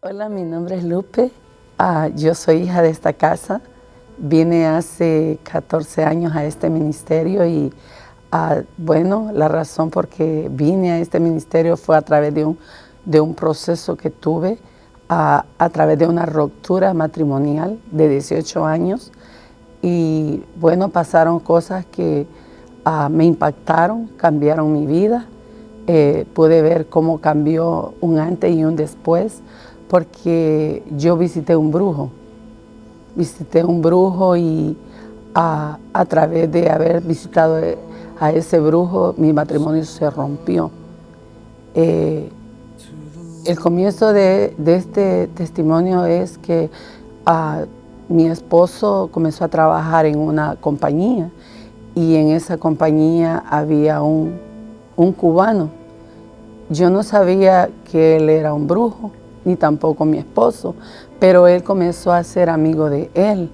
Hola, mi nombre es Lupe. Yo soy hija de esta casa. Vine hace 14 años a este ministerio y bueno, la razón por que vine a este ministerio fue a través de un proceso que tuve, a través de una ruptura matrimonial de 18 años. Y bueno, pasaron cosas que me impactaron, cambiaron mi vida. Pude ver cómo cambió un antes y un después, porque yo visité un brujo. Visité un brujo y a través de haber visitado a ese brujo, mi matrimonio se rompió. El comienzo de este testimonio es que mi esposo comenzó a trabajar en una compañía y en esa compañía había un cubano. Yo no sabía que él era un brujo, ni tampoco mi esposo, pero él comenzó a ser amigo de él.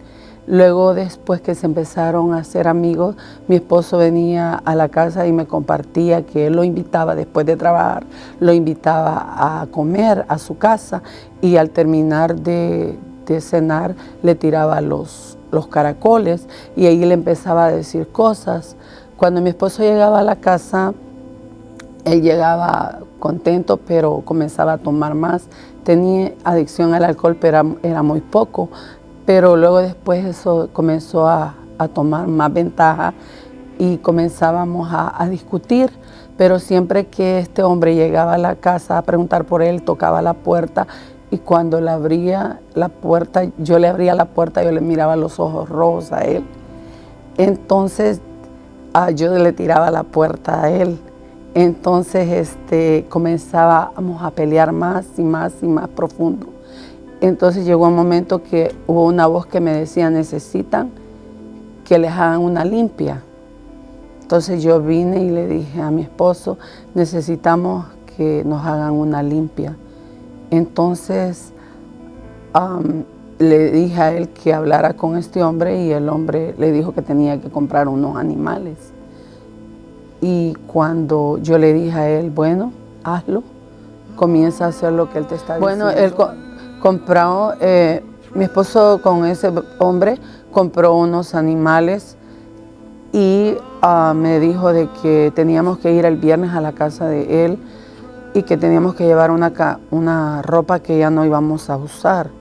Luego, después que se empezaron a ser amigos, mi esposo venía a la casa y me compartía que él lo invitaba después de trabajar, lo invitaba a comer a su casa y al terminar de cenar le tiraba los caracoles y ahí le empezaba a decir cosas. Cuando mi esposo llegaba a la casa, él llegaba contento, pero comenzaba a tomar más. Tenía adicción al alcohol, pero era muy poco. Pero luego después eso comenzó a tomar más ventaja y comenzábamos a discutir. Pero siempre que este hombre llegaba a la casa a preguntar por él, tocaba la puerta y cuando le abría la puerta, yo le abría la puerta, yo le miraba los ojos rojos a él. Entonces yo le tiraba la puerta a él. Entonces comenzábamos a pelear más y más y más profundo. Entonces llegó un momento que hubo una voz que me decía, necesitan que les hagan una limpia. Entonces yo vine y le dije a mi esposo, necesitamos que nos hagan una limpia. Entonces le dije a él que hablara con este hombre y el hombre le dijo que tenía que comprar unos animales. Y cuando yo le dije a él, bueno, hazlo, comienza a hacer lo que él te está diciendo. Bueno, él compró, mi esposo con ese hombre compró unos animales y me dijo de que teníamos que ir el viernes a la casa de él y que teníamos que llevar una ropa que ya no íbamos a usar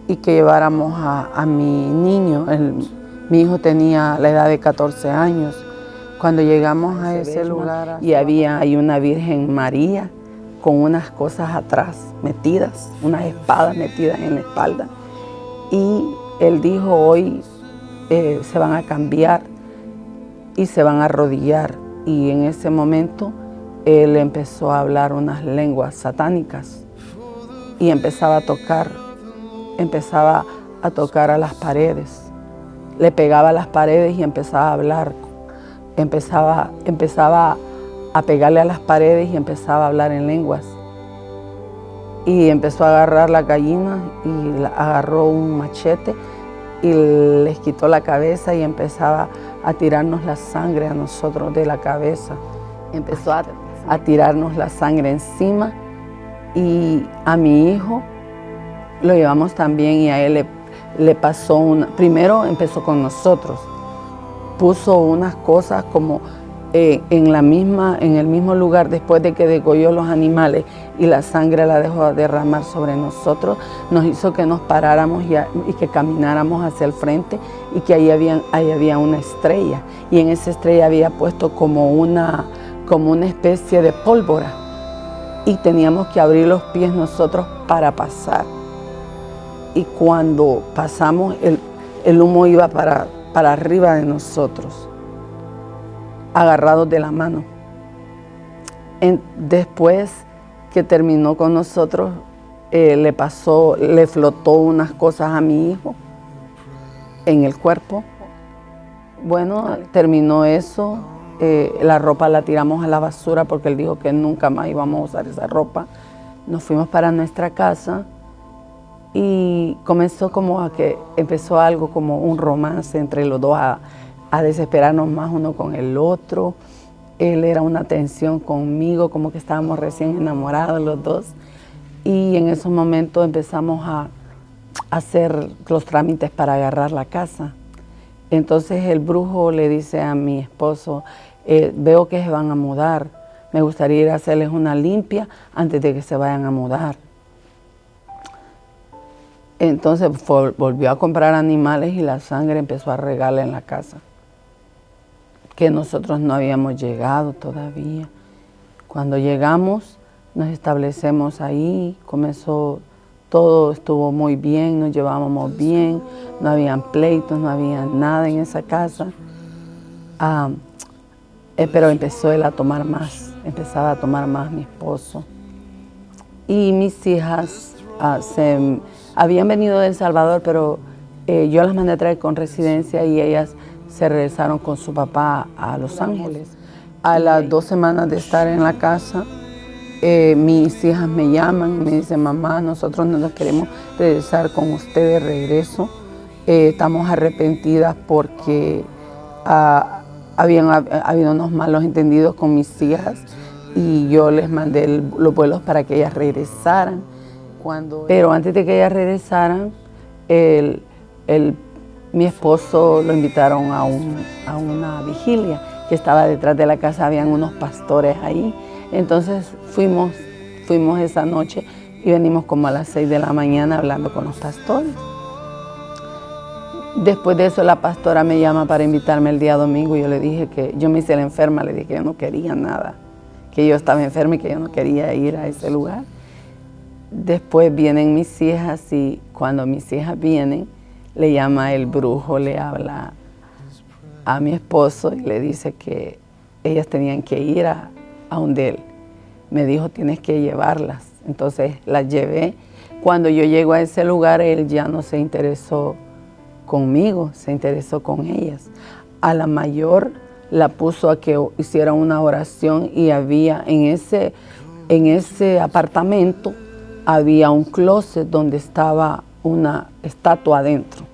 y que lleváramos a mi niño. Mi hijo tenía la edad de 14 años. Cuando llegamos a ese lugar y había ahí una Virgen María con unas cosas atrás metidas, unas espadas metidas en la espalda. Y él dijo, hoy se van a cambiar y se van a arrodillar. Y en ese momento él empezó a hablar unas lenguas satánicas y empezaba a tocar a las paredes. Le pegaba a las paredes y empezaba a hablar. Empezaba a pegarle a las paredes y empezaba a hablar en lenguas. Y empezó a agarrar la gallina y agarró un machete y les quitó la cabeza y empezaba a tirarnos la sangre a nosotros de la cabeza. Empezó a tirarnos la sangre encima y a mi hijo lo llevamos también y a él le pasó primero empezó con nosotros. Puso unas cosas como en el mismo lugar después de que degolló los animales y la sangre la dejó derramar sobre nosotros, nos hizo que nos paráramos y que camináramos hacia el frente y que ahí había una estrella y en esa estrella había puesto como una especie de pólvora y teníamos que abrir los pies nosotros para pasar. Y cuando pasamos el humo iba para arriba de nosotros, agarrados de la mano. Después que terminó con nosotros, le flotó unas cosas a mi hijo en el cuerpo. Bueno, terminó eso, la ropa la tiramos a la basura porque él dijo que nunca más íbamos a usar esa ropa. Nos fuimos para nuestra casa. Y comenzó empezó algo como un romance entre los dos, a desesperarnos más uno con el otro. Él era una tensión conmigo, como que estábamos recién enamorados los dos. Y en esos momentos empezamos a hacer los trámites para agarrar la casa. Entonces el brujo le dice a mi esposo, veo que se van a mudar, me gustaría ir a hacerles una limpia antes de que se vayan a mudar. Entonces volvió a comprar animales y la sangre empezó a regarle en la casa, que nosotros no habíamos llegado todavía. Cuando llegamos, nos establecemos ahí, todo estuvo muy bien, nos llevábamos bien, no habían pleitos, no había nada en esa casa. Pero empezó él a tomar más, empezaba a tomar más mi esposo. Y mis hijas habían venido de El Salvador, pero yo las mandé a traer con residencia y ellas se regresaron con su papá a Los Ángeles. A las 2 semanas de estar en la casa, mis hijas me llaman y me dicen, mamá, nosotros no nos queremos regresar con usted de regreso. Estamos arrepentidas porque habían habido unos malos entendidos con mis hijas y yo les mandé los vuelos para que ellas regresaran. Pero antes de que ellas regresaran, mi esposo lo invitaron a una vigilia que estaba detrás de la casa, habían unos pastores ahí. Entonces fuimos esa noche y venimos como a las 6 de la mañana hablando con los pastores. Después de eso la pastora me llama para invitarme el día domingo y yo le dije que yo me hice la enferma, le dije que yo no quería nada, que yo estaba enferma y que yo no quería ir a ese lugar. Después vienen mis hijas y cuando mis hijas vienen, le llama el brujo, le habla a mi esposo y le dice que ellas tenían que ir a donde él. Me dijo, tienes que llevarlas. Entonces las llevé. Cuando yo llego a ese lugar, él ya no se interesó conmigo, se interesó con ellas. A la mayor la puso a que hiciera una oración y había en ese apartamento había un closet donde estaba una estatua adentro.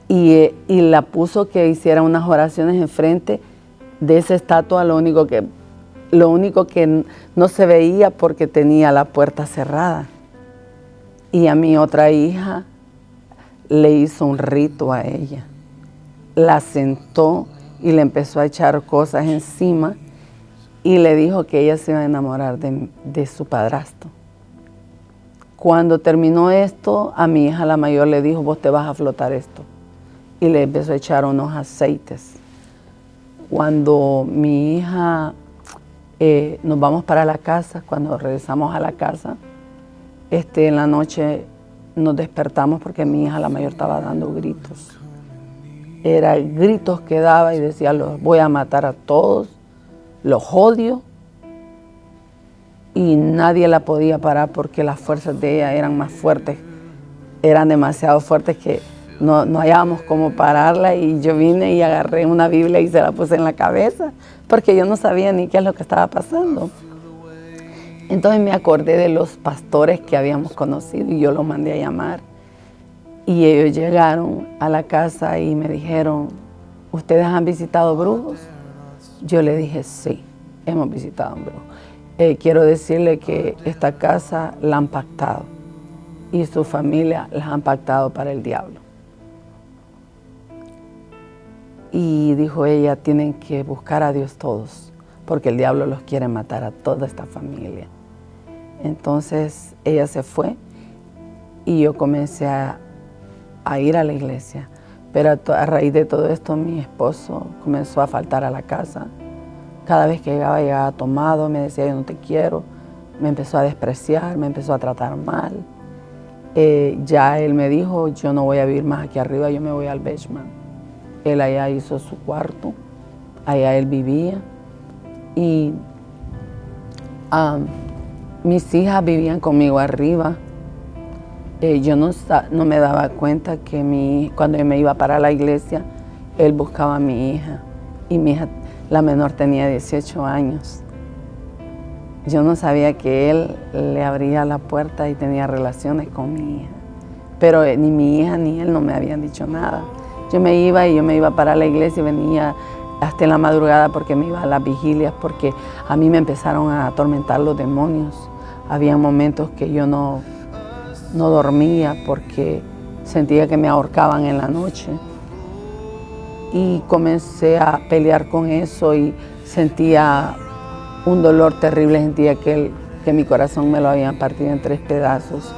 Y la puso que hiciera unas oraciones enfrente de esa estatua, lo único que no se veía porque tenía la puerta cerrada. Y a mi otra hija le hizo un rito a ella. La sentó y le empezó a echar cosas encima y le dijo que ella se iba a enamorar de su padrastro. Cuando terminó esto, a mi hija la mayor le dijo, vos te vas a flotar esto. Y le empezó a echar unos aceites. Cuando mi hija, nos vamos para la casa, cuando regresamos a la casa, en la noche nos despertamos porque mi hija la mayor estaba dando gritos. Era gritos que daba y decía, los voy a matar a todos, los odio. Y nadie la podía parar porque las fuerzas de ella eran más fuertes, eran demasiado fuertes que no hallábamos cómo pararla. Y yo vine y agarré una Biblia y se la puse en la cabeza porque yo no sabía ni qué es lo que estaba pasando. Entonces me acordé de los pastores que habíamos conocido y yo los mandé a llamar. Y ellos llegaron a la casa y me dijeron, ¿ustedes han visitado brujos? Yo le dije, sí, hemos visitado un brujo. Quiero decirle que esta casa la han pactado y su familia la han pactado para el diablo. Y dijo ella, tienen que buscar a Dios todos, porque el diablo los quiere matar a toda esta familia. Entonces ella se fue y yo comencé a ir a la iglesia. Pero a raíz de todo esto, mi esposo comenzó a faltar a la casa. Cada vez que llegaba tomado, me decía, yo no te quiero. Me empezó a despreciar, me empezó a tratar mal. Ya él me dijo, yo no voy a vivir más aquí arriba, yo me voy al basement. Él allá hizo su cuarto, allá él vivía. Y mis hijas vivían conmigo arriba. Yo no me daba cuenta que cuando yo me iba para la iglesia, él buscaba a mi hija. Y mi hija, la menor, tenía 18 años. Yo no sabía que él le abría la puerta y tenía relaciones con mi hija. Pero ni mi hija ni él no me habían dicho nada. Yo me iba para la iglesia y venía hasta en la madrugada porque me iba a las vigilias, porque a mí me empezaron a atormentar los demonios. Había momentos que yo no dormía porque sentía que me ahorcaban en la noche. Y comencé a pelear con eso y sentía un dolor terrible, sentía que mi corazón me lo habían partido en 3 pedazos.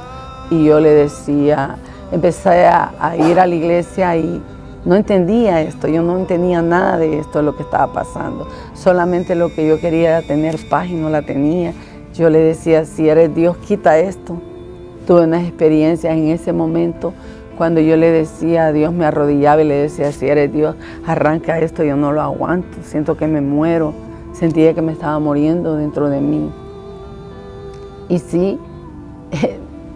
Y yo le decía, empecé a ir a la iglesia y no entendía esto, yo no entendía nada de esto, lo que estaba pasando. Solamente lo que yo quería era tener paz y no la tenía. Yo le decía, si eres Dios, quita esto. Tuve unas experiencias en ese momento cuando yo le decía a Dios, me arrodillaba y le decía, si eres Dios, arranca esto, yo no lo aguanto, siento que me muero. Sentía que me estaba muriendo dentro de mí. Y sí,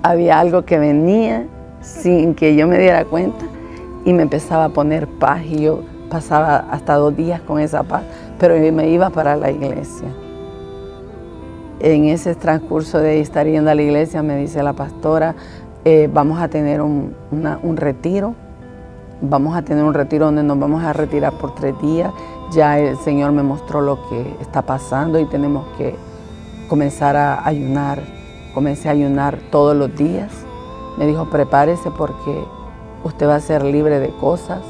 había algo que venía sin que yo me diera cuenta y me empezaba a poner paz y yo pasaba hasta 2 días con esa paz, pero yo me iba para la iglesia. En ese transcurso de estar yendo a la iglesia me dice la pastora, vamos a tener un retiro, vamos a tener un retiro donde nos vamos a retirar por 3 días. Ya el Señor me mostró lo que está pasando y tenemos que comenzar a ayunar. Comencé a ayunar todos los días. Me dijo, prepárese porque usted va a ser libre de cosas.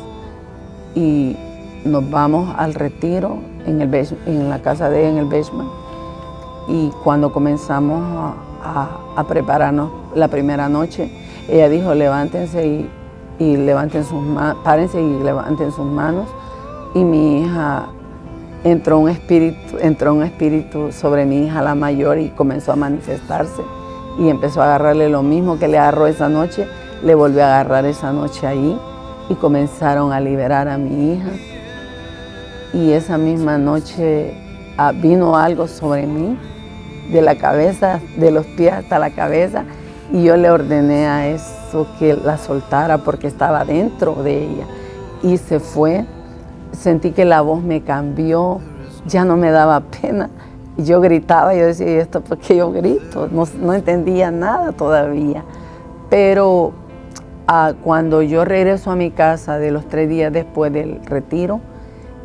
Y nos vamos al retiro en la casa de ella, en el basement. Y cuando comenzamos a prepararnos la primera noche, ella dijo, levántense y levanten sus manos, párense y levanten sus manos. Y mi hija entró un espíritu sobre mi hija la mayor y comenzó a manifestarse y empezó a agarrarle lo mismo que le agarró esa noche, le volvió a agarrar esa noche ahí y comenzaron a liberar a mi hija. Y esa misma noche vino algo sobre mí, de la cabeza, de los pies hasta la cabeza, y yo le ordené a eso que la soltara porque estaba dentro de ella y se fue. Sentí que la voz me cambió, ya no me daba pena. Yo gritaba, yo decía, ¿y esto por qué yo grito? No entendía nada todavía. Pero cuando yo regreso a mi casa de los 3 días después del retiro,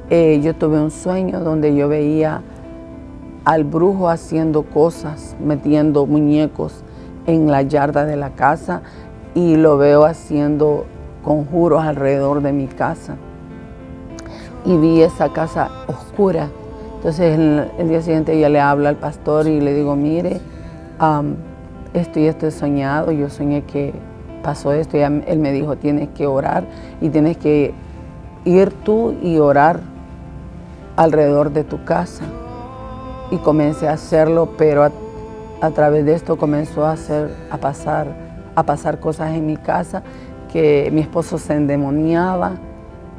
yo tuve un sueño donde yo veía al brujo haciendo cosas, metiendo muñecos en la yarda de la casa y lo veo haciendo conjuros alrededor de mi casa. Y vi esa casa oscura. Entonces el día siguiente yo le hablo al pastor y le digo, mire, esto y esto he soñado, yo soñé que pasó esto. Y él me dijo, tienes que orar y tienes que ir tú y orar alrededor de tu casa. Y comencé a hacerlo, pero a través de esto comenzó a pasar cosas en mi casa, que mi esposo se endemoniaba.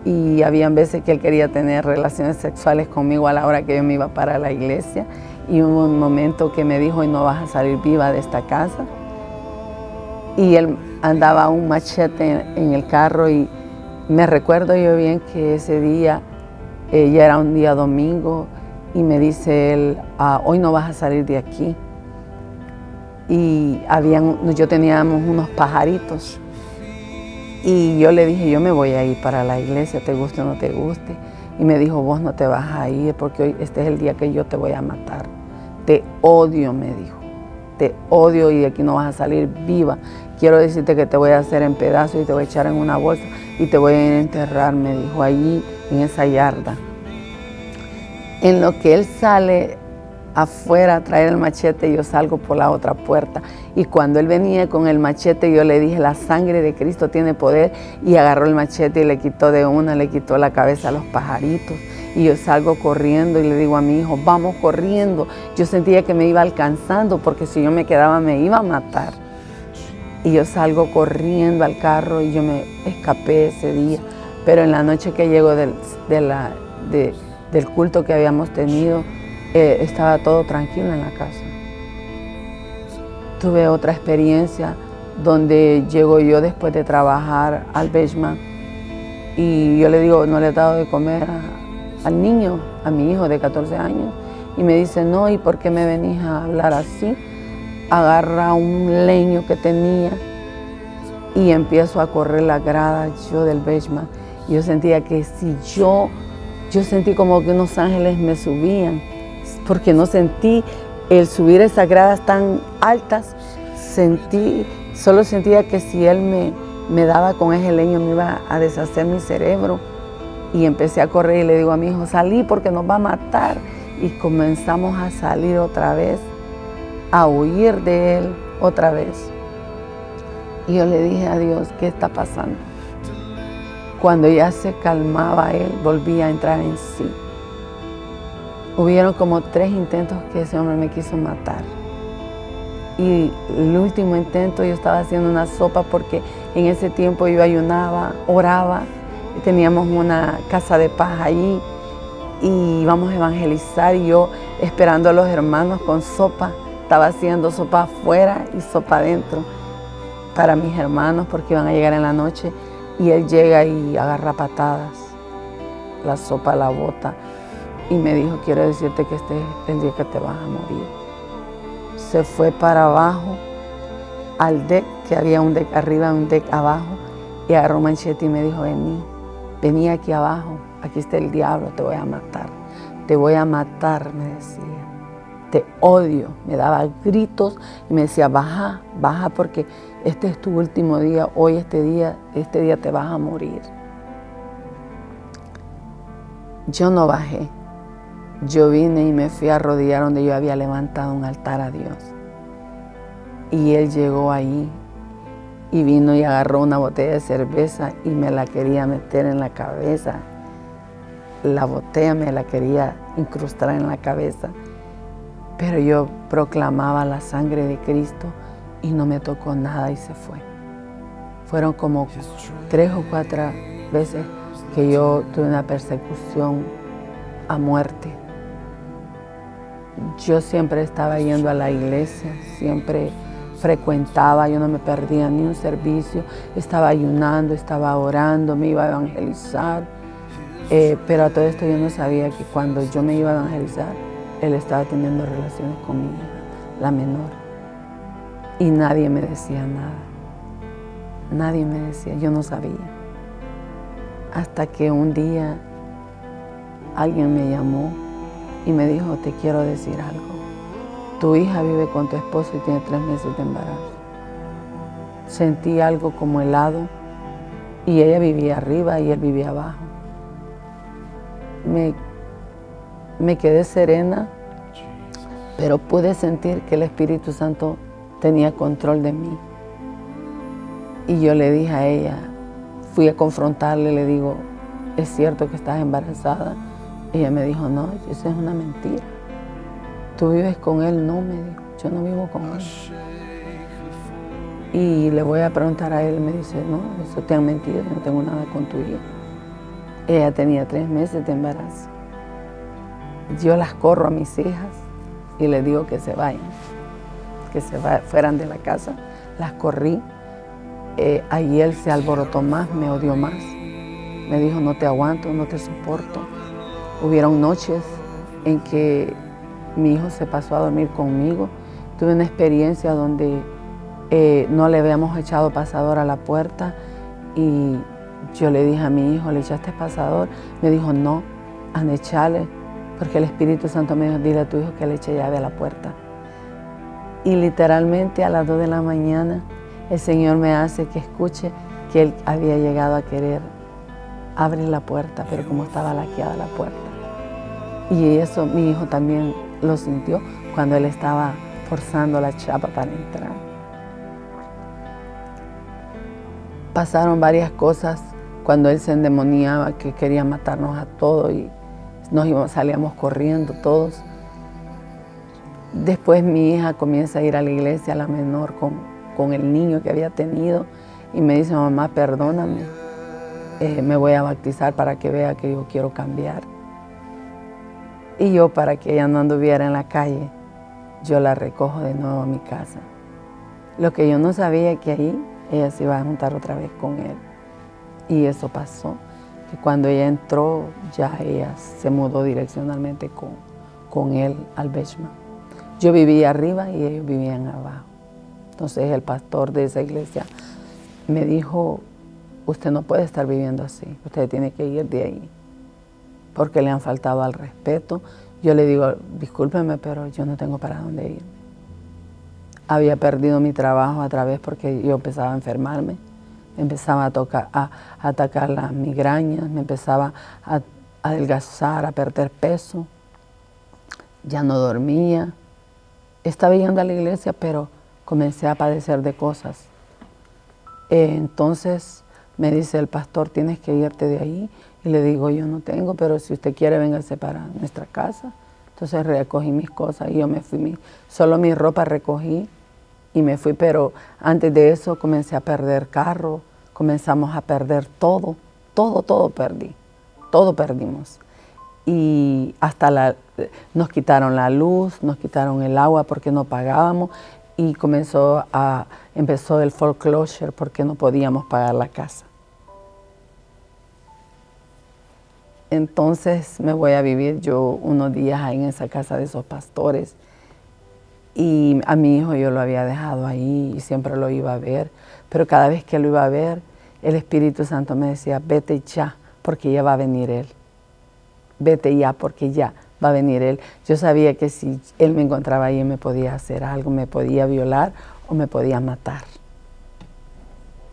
Y habían veces que él quería tener relaciones sexuales conmigo a la hora que yo me iba para la iglesia. Y hubo un momento que me dijo, y no vas a salir viva de esta casa. Y él andaba un machete en el carro y me recuerdo yo bien que ese día, ya era un día domingo, y me dice él, hoy no vas a salir de aquí. Y yo teníamos unos pajaritos. Y yo le dije, yo me voy a ir para la iglesia, te guste o no te guste. Y me dijo, vos no te vas a ir porque hoy este es el día que yo te voy a matar. Te odio, me dijo. Te odio y de aquí no vas a salir viva. Quiero decirte que te voy a hacer en pedazos y te voy a echar en una bolsa y te voy a ir a enterrar, me dijo, allí en esa yarda. En lo que él sale afuera a traer el machete, yo salgo por la otra puerta. Y cuando él venía con el machete, yo le dije, la sangre de Cristo tiene poder. Y agarró el machete y le quitó le quitó la cabeza a los pajaritos. Y yo salgo corriendo y le digo a mi hijo, vamos corriendo. Yo sentía que me iba alcanzando porque si yo me quedaba me iba a matar. Y yo salgo corriendo al carro y yo me escapé ese día. Pero en la noche que llego del culto que habíamos tenido, estaba todo tranquilo en la casa. Tuve otra experiencia donde llego yo después de trabajar al basement y yo le digo, no le he dado de comer al niño, a mi hijo de 14 años. Y me dice, no, ¿y por qué me venís a hablar así? Agarra un leño que tenía y empiezo a correr la grada yo del basement. Yo sentía que si yo sentí como que unos ángeles me subían, porque no sentí el subir esas gradas tan altas, solo sentía que si él me daba con ese leño me iba a deshacer mi cerebro. Y empecé a correr y le digo a mi hijo, salí porque nos va a matar. Y comenzamos a salir otra vez, a huir de él otra vez. Y yo le dije a Dios, ¿qué está pasando? Cuando ya se calmaba él, volvía a entrar en sí. Hubieron como 3 intentos que ese hombre me quiso matar. Y el último intento yo estaba haciendo una sopa porque en ese tiempo yo ayunaba, oraba. Teníamos una casa de paz allí y íbamos a evangelizar y yo esperando a los hermanos con sopa. Estaba haciendo sopa afuera y sopa adentro para mis hermanos porque iban a llegar en la noche y él llega y agarra patadas. La sopa la bota y me dijo, quiero decirte que este es el día que te vas a morir. Se fue para abajo al deck, que había un deck arriba, un deck abajo, y agarró un machete y me dijo, vení aquí abajo, aquí está el diablo, te voy a matar, me decía. Te odio, me daba gritos y me decía, baja porque este es tu último día, hoy este día te vas a morir. Yo no bajé, yo vine y me fui a arrodillar donde yo había levantado un altar a Dios. Y él llegó ahí y vino y agarró una botella de cerveza y me la quería meter en la cabeza. La botella me la quería incrustar en la cabeza. Pero yo proclamaba la sangre de Cristo y no me tocó nada y se fue. Fueron como 3 o 4 veces que yo tuve una persecución a muerte. Yo siempre estaba yendo a la iglesia, siempre frecuentaba, yo no me perdía ni un servicio, estaba ayunando, estaba orando, me iba a evangelizar. Pero a todo esto yo no sabía que cuando yo me iba a evangelizar, él estaba teniendo relaciones con mi hija, la menor. Y nadie me decía nada. Nadie me decía, yo no sabía. Hasta que un día alguien me llamó y me dijo, te quiero decir algo. Tu hija vive con tu esposo y tiene 3 meses de embarazo. Sentí algo como helado y ella vivía arriba y él vivía abajo. Me quedé serena, pero pude sentir que el Espíritu Santo tenía control de mí. Y yo le dije a ella, fui a confrontarle, le digo, ¿es cierto que estás embarazada? Y ella me dijo, no, eso es una mentira. ¿Tú vives con él? No, me dijo, yo no vivo con él. Y le voy a preguntar a él, me dice, no, eso te han mentido, yo no tengo nada con tu hija. Ella tenía 3 meses de embarazo. Yo las corro a mis hijas y les digo que se vayan, fueran de la casa. Las corrí. Ahí él se alborotó más, me odió más. Me dijo, no te aguanto, no te soporto. Hubieron noches en que mi hijo se pasó a dormir conmigo. Tuve una experiencia donde no le habíamos echado pasador a la puerta y yo le dije a mi hijo, ¿le echaste pasador? Me dijo, no, han de echarle, porque el Espíritu Santo me dijo, dile a tu hijo que le eche llave a la puerta. Y literalmente a las 2 de la mañana el Señor me hace que escuche que él había llegado a querer abrir la puerta, pero como estaba laqueada la puerta. Y eso mi hijo también lo sintió cuando él estaba forzando la chapa para entrar. Pasaron varias cosas cuando él se endemoniaba, que quería matarnos a todos y salíamos corriendo todos. Después mi hija comienza a ir a la iglesia, la menor, con el niño que había tenido y me dice, mamá, perdóname, me voy a bautizar para que vea que yo quiero cambiar. Y yo, para que ella no anduviera en la calle, yo la recojo de nuevo a mi casa. Lo que yo no sabía que ahí ella se iba a juntar otra vez con él. Y eso pasó, que cuando ella entró, ya ella se mudó direccionalmente con él al Bechman. Yo vivía arriba y ellos vivían abajo. Entonces el pastor de esa iglesia me dijo, usted no puede estar viviendo así, usted tiene que ir de ahí, porque le han faltado al respeto. Yo le digo, discúlpeme, pero yo no tengo para dónde ir. Había perdido mi trabajo a través porque yo empezaba a enfermarme, me empezaba a atacar las migrañas, me empezaba a adelgazar, a perder peso, ya no dormía. Estaba yendo a la iglesia, pero comencé a padecer de cosas. Entonces me dice el pastor, tienes que irte de ahí. Y le digo, yo no tengo, pero si usted quiere, véngase para nuestra casa. Entonces recogí mis cosas y yo me fui, solo mi ropa recogí y me fui, pero antes de eso comencé a perder carro, comenzamos a perder todo perdí, todo perdimos. Y hasta nos quitaron la luz, nos quitaron el agua porque no pagábamos y empezó el foreclosure porque no podíamos pagar la casa. Entonces me voy a vivir yo unos días ahí en esa casa de esos pastores y a mi hijo yo lo había dejado ahí y siempre lo iba a ver, pero cada vez que lo iba a ver, el Espíritu Santo me decía, vete ya, porque ya va a venir Él. Vete ya, porque ya va a venir Él. Yo sabía que si Él me encontraba ahí, me podía hacer algo, me podía violar o me podía matar.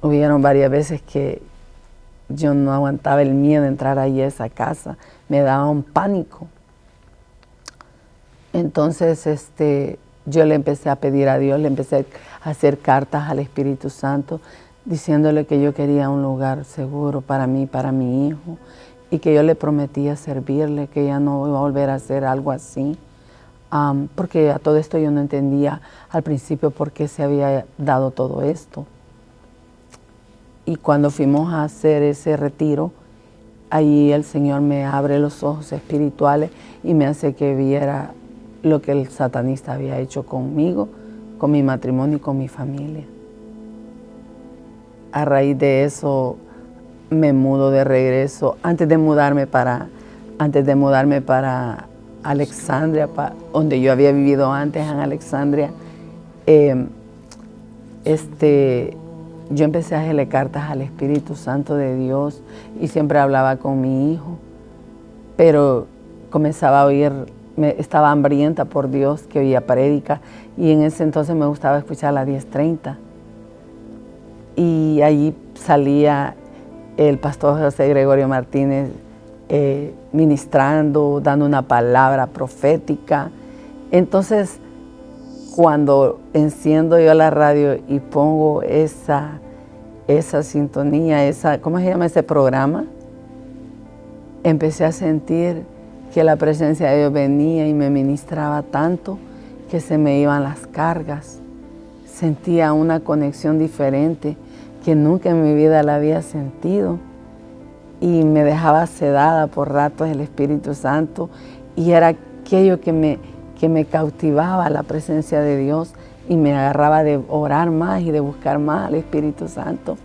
Hubieron varias veces que yo no aguantaba el miedo de entrar ahí a esa casa, me daba un pánico. Entonces yo le empecé a pedir a Dios, le empecé a hacer cartas al Espíritu Santo, diciéndole que yo quería un lugar seguro para mí, para mi hijo, y que yo le prometía servirle, que ya no iba a volver a hacer algo así, porque a todo esto yo no entendía al principio por qué se había dado todo esto. Y cuando fuimos a hacer ese retiro, ahí el Señor me abre los ojos espirituales y me hace que viera lo que el satanista había hecho conmigo, con mi matrimonio y con mi familia. A raíz de eso me mudo de regreso. Antes de mudarme para Alexandria, donde yo había vivido antes en Alexandria, yo empecé a hacerle cartas al Espíritu Santo de Dios y siempre hablaba con mi hijo, pero comenzaba a oír, estaba hambrienta por Dios, que oía prédica, y en ese entonces me gustaba escuchar la 10:30. Y allí salía el pastor José Gregorio Martínez ministrando, dando una palabra profética. Entonces, cuando enciendo yo la radio y pongo esa sintonía, ¿cómo se llama ese programa? Empecé a sentir que la presencia de Dios venía y me ministraba tanto que se me iban las cargas. Sentía una conexión diferente que nunca en mi vida la había sentido y me dejaba sedada por ratos el Espíritu Santo y era aquello que me cautivaba la presencia de Dios y me agarraba de orar más y de buscar más al Espíritu Santo.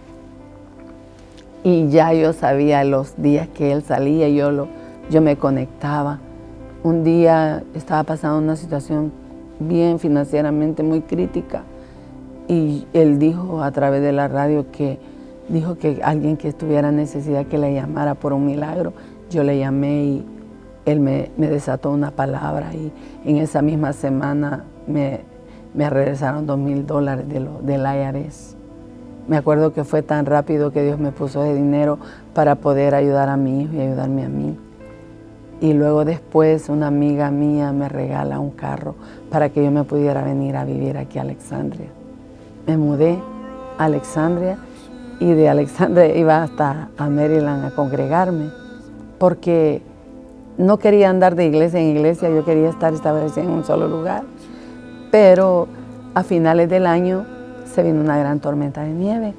Y ya yo sabía los días que Él salía, yo me conectaba. Un día estaba pasando una situación bien financieramente muy crítica y Él dijo a través de la radio que alguien que estuviera en necesidad que le llamara por un milagro. Yo le llamé y Él me desató una palabra y en esa misma semana me regresaron $2,000 del IRS. Me acuerdo que fue tan rápido que Dios me puso ese dinero para poder ayudar a mi hijo y ayudarme a mí. Y luego después una amiga mía me regala un carro para que yo me pudiera venir a vivir aquí a Alexandria. Me mudé a Alexandria y de Alexandria iba hasta a Maryland a congregarme porque no quería andar de iglesia en iglesia, yo quería estar establecida en un solo lugar. Pero a finales del año se vino una gran tormenta de nieve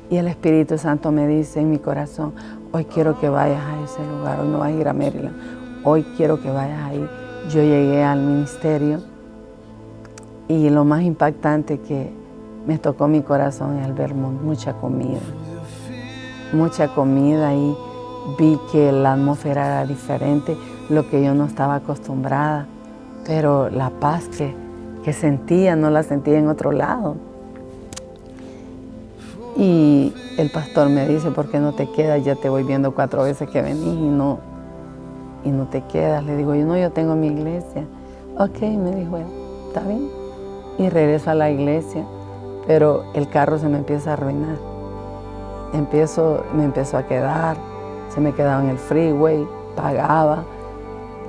y el Espíritu Santo me dice en mi corazón, hoy quiero que vayas a ese lugar, hoy no vas a ir a Maryland, hoy quiero que vayas ahí. Yo llegué al ministerio y lo más impactante que me tocó mi corazón es ver mucha comida y vi que la atmósfera era diferente, lo que yo no estaba acostumbrada, pero la paz que sentía no la sentía en otro lado. Y el pastor me dice, ¿por qué no te quedas? Ya te voy viendo 4 veces que venís y y no te quedas. Le digo, no, yo tengo mi iglesia. Ok, me dijo él, está bien. Y regreso a la iglesia, pero el carro se me empieza a arruinar. Me empezó a quedar, se me quedaba en el freeway, pagaba,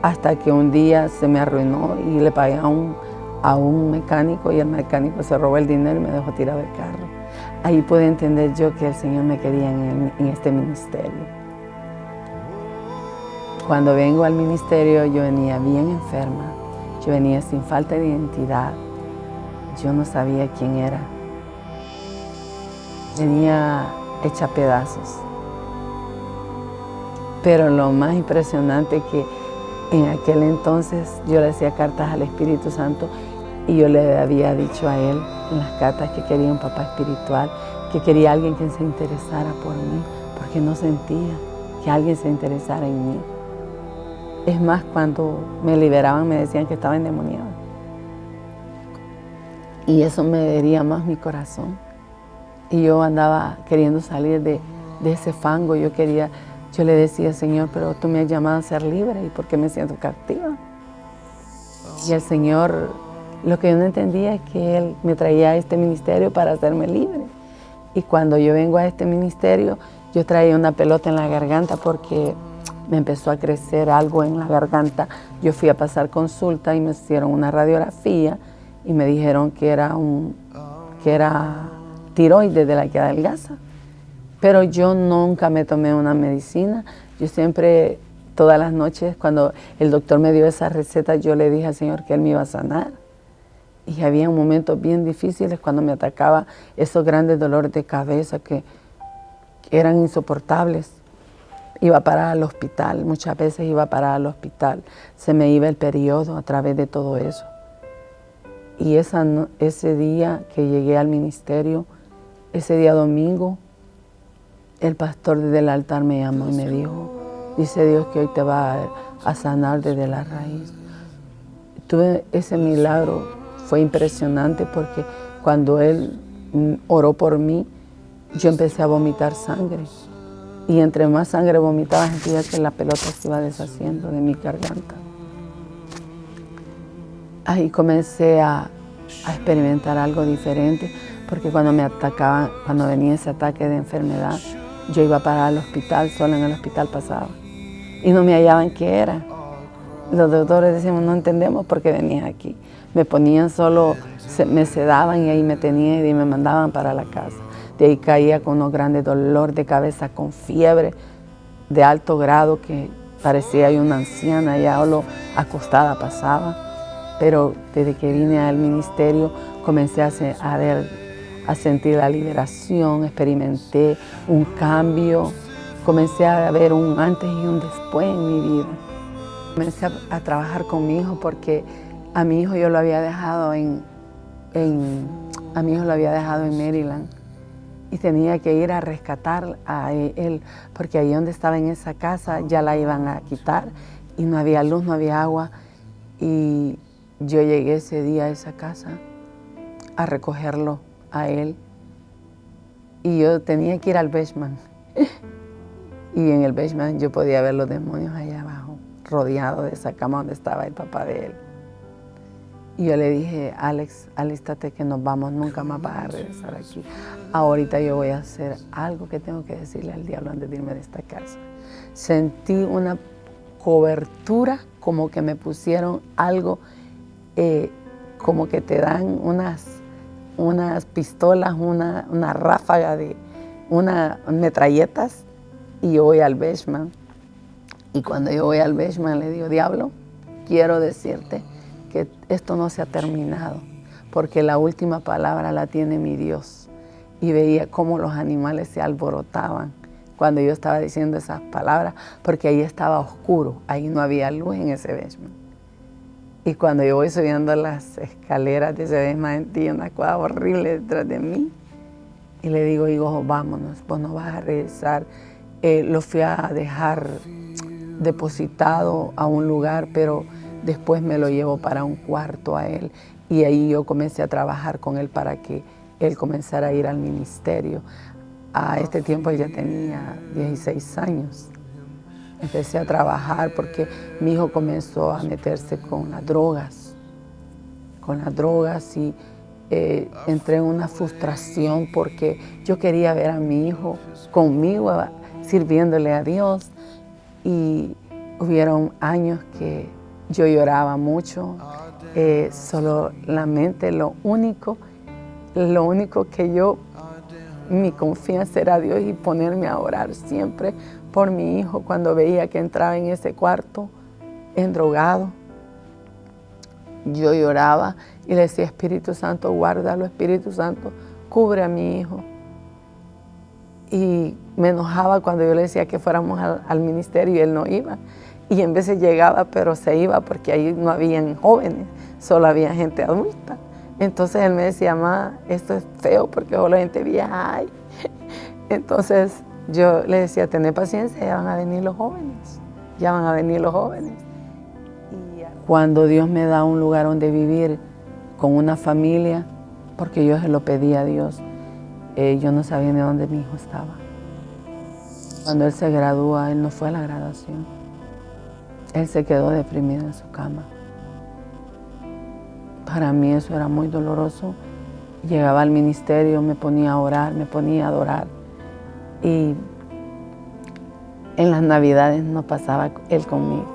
hasta que un día se me arruinó y le pagué a un mecánico y el mecánico se robó el dinero y me dejó tirado el carro. Ahí pude entender yo que el Señor me quería en este ministerio. Cuando vengo al ministerio yo venía bien enferma, yo venía sin falta de identidad, yo no sabía quién era. Venía hecha pedazos. Pero lo más impresionante es que en aquel entonces yo le hacía cartas al Espíritu Santo y yo le había dicho a él en las cartas que quería un papá espiritual, que quería alguien que se interesara por mí, porque no sentía que alguien se interesara en mí. Es más, cuando me liberaban me decían que estaba endemoniada. Y eso me hería más mi corazón. Y yo andaba queriendo salir de ese fango. Yo le decía, Señor, pero tú me has llamado a ser libre, ¿y por qué me siento captiva? Y el Señor, lo que yo no entendía es que Él me traía a este ministerio para hacerme libre. Y cuando yo vengo a este ministerio, yo traía una pelota en la garganta porque me empezó a crecer algo en la garganta. Yo fui a pasar consulta y me hicieron una radiografía y me dijeron que era tiroides de la que adelgaza. Pero yo nunca me tomé una medicina. Yo siempre, todas las noches, cuando el doctor me dio esa receta, yo le dije al Señor que Él me iba a sanar. Y había momentos bien difíciles cuando me atacaba esos grandes dolores de cabeza que eran insoportables. Iba a parar al hospital, muchas veces iba a parar al hospital. Se me iba el periodo a través de todo eso. Y ese día que llegué al ministerio, ese día domingo, el pastor desde el altar me llamó y me dijo, dice Dios que hoy te va a sanar desde la raíz. Tuve ese milagro, fue impresionante porque cuando Él oró por mí, yo empecé a vomitar sangre. Y entre más sangre vomitaba, sentía que la pelota se iba deshaciendo de mi garganta. Ahí comencé a experimentar algo diferente, porque cuando me atacaban, cuando venía ese ataque de enfermedad, yo iba a parar al hospital, solo en el hospital pasaba. Y no me hallaban qué era. Los doctores decían, no entendemos por qué venías aquí. Me ponían solo, me sedaban y ahí me tenían y me mandaban para la casa. De ahí caía con unos grandes dolores de cabeza, con fiebre de alto grado, que parecía yo una anciana, ya solo acostada pasaba. Pero desde que vine al ministerio comencé a sentir la liberación, experimenté un cambio, comencé a ver un antes y un después en mi vida. Comencé a trabajar con mi hijo porque a mi hijo yo lo había dejado en Maryland y tenía que ir a rescatar a él porque ahí donde estaba en esa casa ya la iban a quitar y no había luz, no había agua. Y yo llegué ese día a esa casa a recogerlo a él y yo tenía que ir al basement y en el basement yo podía ver los demonios allá abajo rodeados de esa cama donde estaba el papá de él. Y yo le dije, Alex, alístate que nos vamos, nunca más vas a regresar aquí. Ahorita yo voy a hacer algo que tengo que decirle al diablo antes de irme de esta casa. Sentí una cobertura, como que me pusieron algo, como que te dan unas pistolas, una ráfaga de metralletas, y yo voy al basement. Y cuando yo voy al basement le digo, diablo, quiero decirte que esto no se ha terminado, porque la última palabra la tiene mi Dios. Y veía cómo los animales se alborotaban cuando yo estaba diciendo esas palabras, porque ahí estaba oscuro, ahí no había luz en ese basement. Y cuando yo voy subiendo las escaleras de ese basement, sentí una cosa horrible detrás de mí. Y le digo, hijo, vámonos, vos no vas a regresar. Lo fui a dejar depositado a un lugar, pero después me lo llevo para un cuarto a él. Y ahí yo comencé a trabajar con él para que él comenzara a ir al ministerio. A este tiempo él ya tenía 16 años. Empecé a trabajar porque mi hijo comenzó a meterse con las drogas. Y entré en una frustración porque yo quería ver a mi hijo conmigo, sirviéndole a Dios. Y hubieron años que yo lloraba mucho, solo la mente, lo único que mi confianza era Dios y ponerme a orar siempre por mi hijo cuando veía que entraba en ese cuarto endrogado. Yo lloraba y le decía, Espíritu Santo, guárdalo, Espíritu Santo, cubre a mi hijo. Y me enojaba cuando yo le decía que fuéramos al ministerio y él no iba. Y en veces llegaba, pero se iba porque ahí no habían jóvenes, solo había gente adulta. Entonces él me decía, mamá, esto es feo porque solo gente vieja hay. Entonces yo le decía, tené paciencia, ya van a venir los jóvenes, ya van a venir los jóvenes. Y cuando Dios me da un lugar donde vivir con una familia, porque yo se lo pedí a Dios, yo no sabía ni dónde mi hijo estaba. Cuando él se gradúa, él no fue a la graduación. Él se quedó deprimido en su cama. Para mí eso era muy doloroso. Llegaba al ministerio, me ponía a orar, me ponía a adorar. Y en las Navidades no pasaba él conmigo.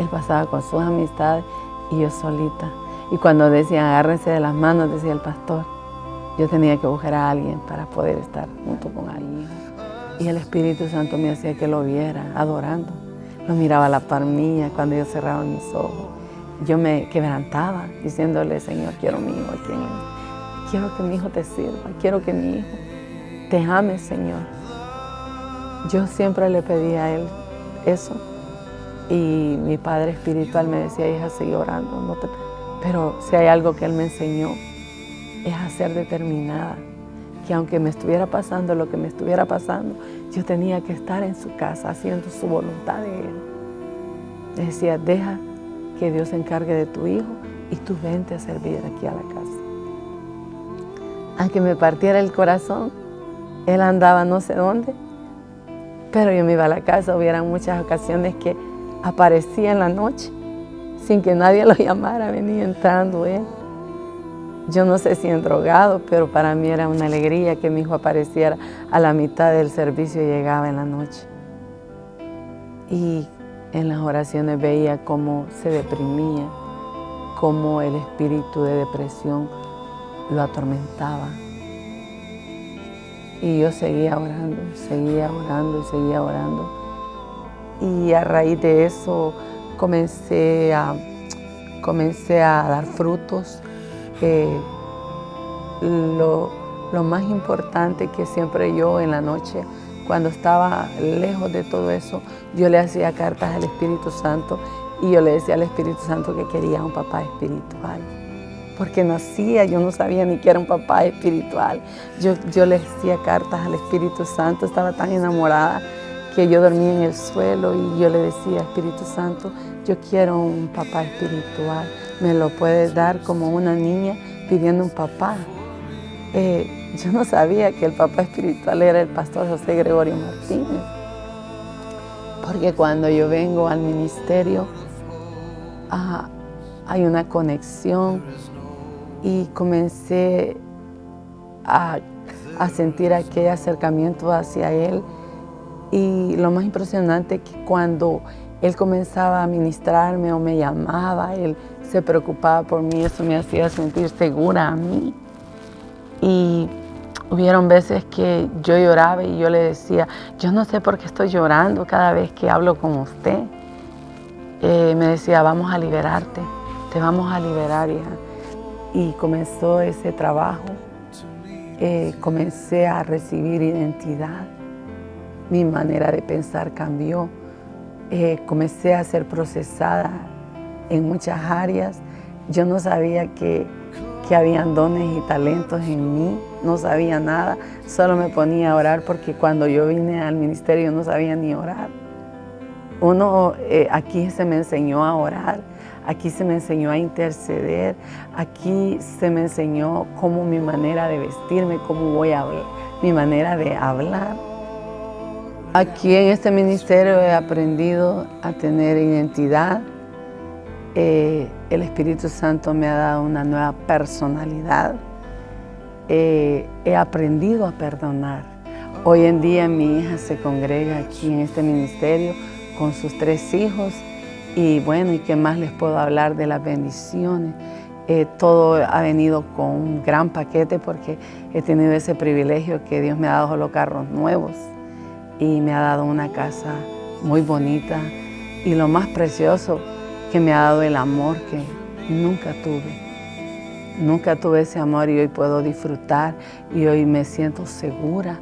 Él pasaba con sus amistades y yo solita. Y cuando decían agárrense de las manos, decía el pastor, yo tenía que buscar a alguien para poder estar junto con alguien. Y el Espíritu Santo me hacía que lo viera adorando. Lo miraba a la par mía cuando yo cerraba mis ojos. Yo me quebrantaba diciéndole, Señor, quiero mi hijo aquí en él. Quiero que mi hijo te sirva, quiero que mi hijo te ame, Señor. Yo siempre le pedía a él eso. Y mi padre espiritual me decía, hija, sigue orando. Pero si hay algo que él me enseñó, es a ser determinada. Que aunque me estuviera pasando lo que me estuviera pasando, yo tenía que estar en su casa haciendo su voluntad de él. Le decía, deja que Dios se encargue de tu hijo y tú vente a servir aquí a la casa. Aunque me partiera el corazón, él andaba no sé dónde, pero yo me iba a la casa. Hubieran muchas ocasiones que aparecía en la noche, sin que nadie lo llamara, venía entrando él. Yo no sé si endrogado, pero para mí era una alegría que mi hijo apareciera a la mitad del servicio y llegaba en la noche. Y en las oraciones veía cómo se deprimía, cómo el espíritu de depresión lo atormentaba. Y yo seguía orando, seguía orando y seguía orando. Y a raíz de eso comencé a dar frutos. Lo más importante que siempre yo en la noche, cuando estaba lejos de todo eso, yo le hacía cartas al Espíritu Santo y yo le decía al Espíritu Santo que quería un papá espiritual. Porque nacía, yo no sabía ni que era un papá espiritual. Yo le hacía cartas al Espíritu Santo, estaba tan enamorada que yo dormía en el suelo y yo le decía, Espíritu Santo, yo quiero un papá espiritual. Me lo puedes dar como una niña pidiendo un papá. Yo no sabía que el papá espiritual era el pastor José Gregorio Martínez. Porque cuando yo vengo al ministerio, hay una conexión y comencé a sentir aquel acercamiento hacia él. Y lo más impresionante es que cuando él comenzaba a ministrarme o me llamaba, él se preocupaba por mí, eso me hacía sentir segura a mí. Y hubieron veces que yo lloraba y yo le decía, yo no sé por qué estoy llorando cada vez que hablo con usted. Me decía, vamos a liberarte, te vamos a liberar, hija. Y comenzó ese trabajo, comencé a recibir identidad, mi manera de pensar cambió, comencé a ser procesada en muchas áreas. Yo no sabía que habían dones y talentos en mí, no sabía nada, solo me ponía a orar porque cuando yo vine al ministerio no sabía ni orar. Aquí se me enseñó a orar, aquí se me enseñó a interceder, aquí se me enseñó cómo mi manera de vestirme, cómo voy a hablar, mi manera de hablar. Aquí en este ministerio he aprendido a tener identidad. El Espíritu Santo me ha dado una nueva personalidad. He aprendido a perdonar. Hoy en día mi hija se congrega aquí en este ministerio con sus 3 hijos. Y bueno, ¿y qué más les puedo hablar de las bendiciones? Todo ha venido con un gran paquete porque he tenido ese privilegio que Dios me ha dado solo carros nuevos y me ha dado una casa muy bonita y lo más precioso que me ha dado el amor que nunca tuve. Nunca tuve ese amor y hoy puedo disfrutar y hoy me siento segura.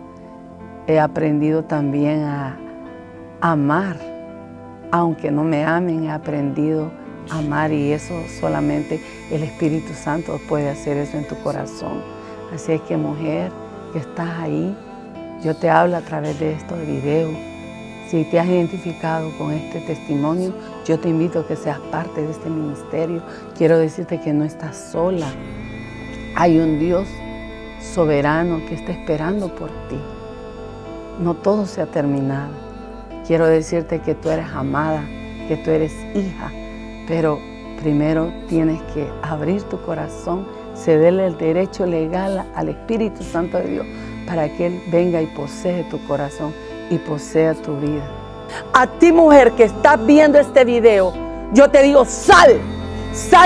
He aprendido también a amar, aunque no me amen, he aprendido a amar y eso solamente el Espíritu Santo puede hacer eso en tu corazón. Así es que mujer que estás ahí, yo te hablo a través de estos videos. Si te has identificado con este testimonio, yo te invito a que seas parte de este ministerio. Quiero decirte que no estás sola. Hay un Dios soberano que está esperando por ti. No todo se ha terminado. Quiero decirte que tú eres amada, que tú eres hija, pero primero tienes que abrir tu corazón, cederle el derecho legal al Espíritu Santo de Dios para que Él venga y posee tu corazón y posea tu vida. A ti, mujer que estás viendo este video, yo te digo, sal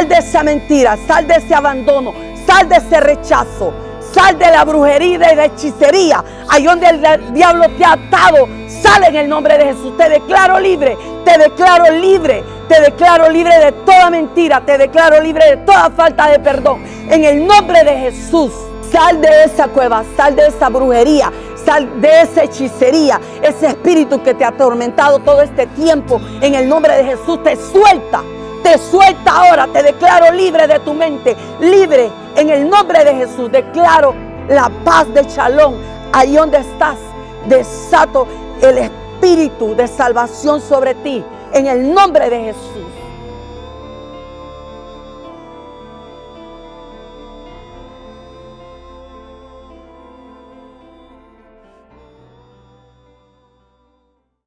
de esa mentira, sal de ese abandono, sal de ese rechazo, sal de la brujería y de la hechicería, ahí donde el diablo te ha atado. Sal en el nombre de Jesús. Te declaro libre, te declaro libre, te declaro libre de toda mentira, te declaro libre de toda falta de perdón. En el nombre de Jesús, sal de esa cueva, sal de esa brujería, sal de esa hechicería, ese espíritu que te ha atormentado todo este tiempo. En el nombre de Jesús te suelta ahora. Te declaro libre de tu mente, libre en el nombre de Jesús. Declaro la paz de Shalom ahí donde estás. Desato el espíritu de salvación sobre ti en el nombre de Jesús.